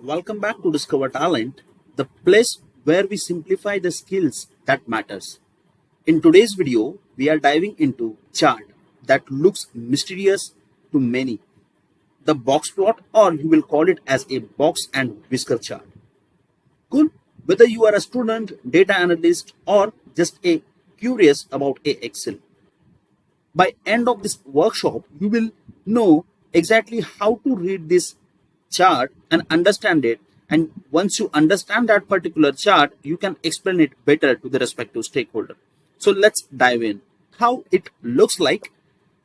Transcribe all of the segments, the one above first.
Welcome back to Discover Talent, the place where we simplify the skills that matters. In today's video, we are diving into chart that looks mysterious to many. The box plot, or you will call it as a box and whisker chart. Cool. Whether you are a student, data analyst, or just a curious about a Excel. By end of this workshop, you will know exactly how to read this chart and understand it. And once you understand that particular chart, you can explain it better to the respective stakeholder. So let's dive in. How it looks like.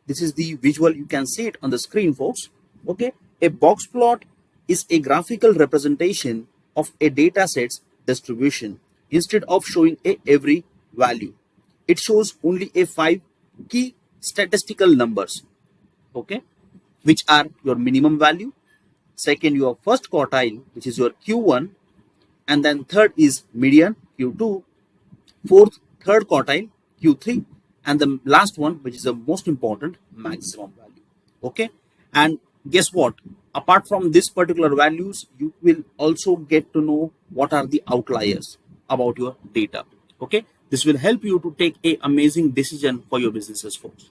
This is the visual. You can see it on the screen, folks. Okay. A box plot is a graphical representation of a data set's distribution. Instead of showing every value, it shows only a 5 key statistical numbers, okay, which are your minimum value, second your first quartile, which is your Q1, and then third is median, Q2, fourth third quartile, Q3, and the last one, which is the most important, maximum value. Okay. And guess what, apart from this particular values, you will also get to know what are the outliers about your data. Okay. This will help you to take a amazing decision for your businesses, folks.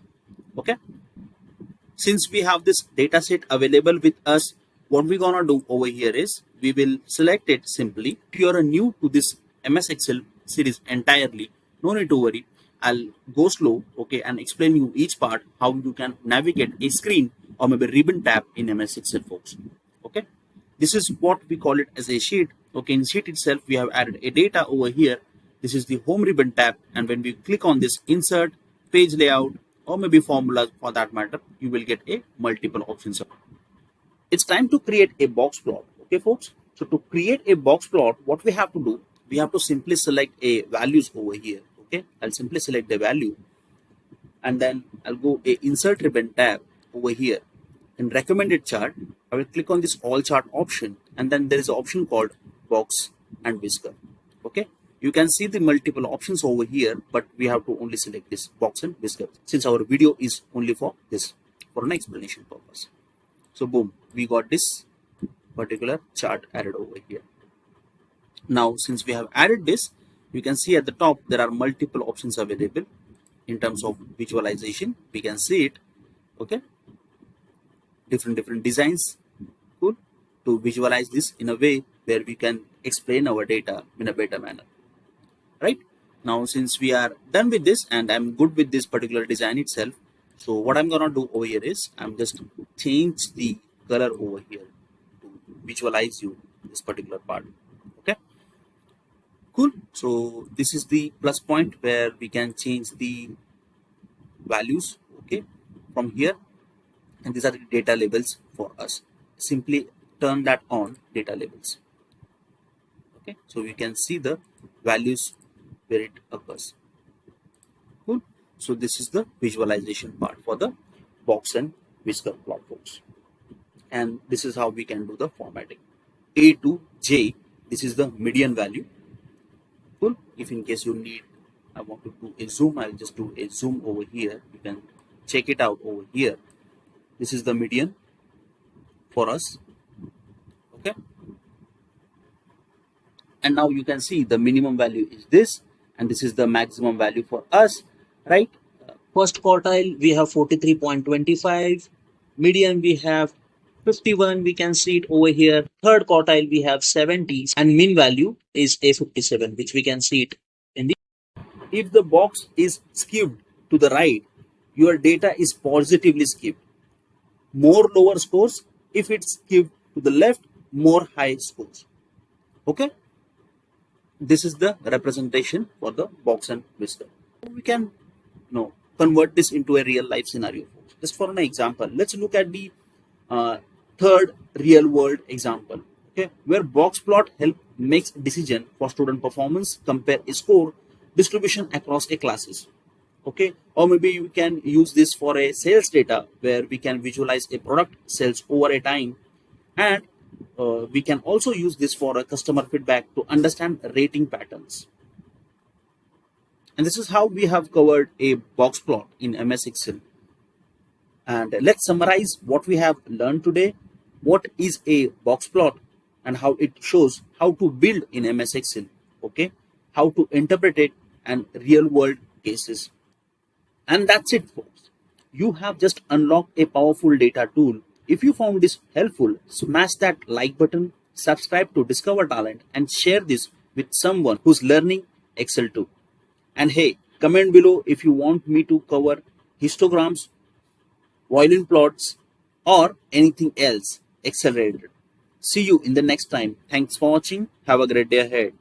Okay. Since we have this data set available with us, what we're gonna do over here is we will select it simply. If you are new to this MS Excel series entirely, no need to worry. I'll go slow, okay, and explain you each part how you can navigate a screen or maybe ribbon tab in MS Excel, folks. Okay. This is what we call it as a sheet. Okay, in sheet itself, we have added a data over here. This is the home ribbon tab, and when we click on this insert, page layout, or maybe formulas for that matter, you will get a multiple options. It's time to create a box plot. Okay, folks. So to create a box plot, what we have to do, we have to simply select a values over here. Okay, I'll simply select the value, and then I'll go a insert ribbon tab over here. In recommended chart, I will click on this all chart option, and then there is an option called box and whisker. Okay, you can see the multiple options over here, but we have to only select this box and whisker since our video is only for this, for an explanation purpose. So boom, we got this particular chart added over here. Now, since we have added this, you can see at the top there are multiple options available in terms of visualization. We can see it. Okay, different designs. Cool. To visualize this in a way where we can explain our data in a better manner. Right now, since we are done with this and I'm good with this particular design itself, so what I'm gonna do over here is I'm just change the color over here to visualize you this particular part. Okay, cool. So this is the plus point where we can change the values, okay, from here, and these are the data labels for us. Simply turn that on, data labels. Okay, so we can see the values where it occurs. Cool. So this is the visualization part for the box and whisker plot, folks. And this is how we can do the formatting. A to J, this is the median value. Cool. If in case you need, I want to do a zoom, I'll just do a zoom over here. You can check it out over here. This is the median for us. Okay. And now you can see the minimum value is this, and this is the maximum value for us, right? First quartile, we have 43.25. Median, we have 51. We can see it over here. Third quartile, we have 70. And mean value is a 57, which we can see it in the. If the box is skewed to the right, your data is positively skewed. More lower scores. If it's skewed to the left, more high scores. Okay. This is the representation for the box and whisker. We can convert this into a real life scenario. Just for an example, let's look at the third real world example, okay, where box plot help makes decision for student performance, compare a score distribution across a classes. Okay, or maybe you can use this for a sales data where we can visualize a product sales over a time, and we can also use this for a customer feedback to understand rating patterns. And this is how we have covered a box plot in MS Excel. And let's summarize what we have learned today. What is a box plot? and how it shows how to build in MS Excel, okay, how to interpret it and real world cases. And that's it, folks. You have just unlocked a powerful data tool. If you found this helpful, smash that like button, subscribe to Discover Talent, and share this with someone who's learning Excel too. And hey, comment below if you want me to cover histograms, violin plots, or anything else Excel related. See you in the next time. Thanks for watching. Have a great day ahead.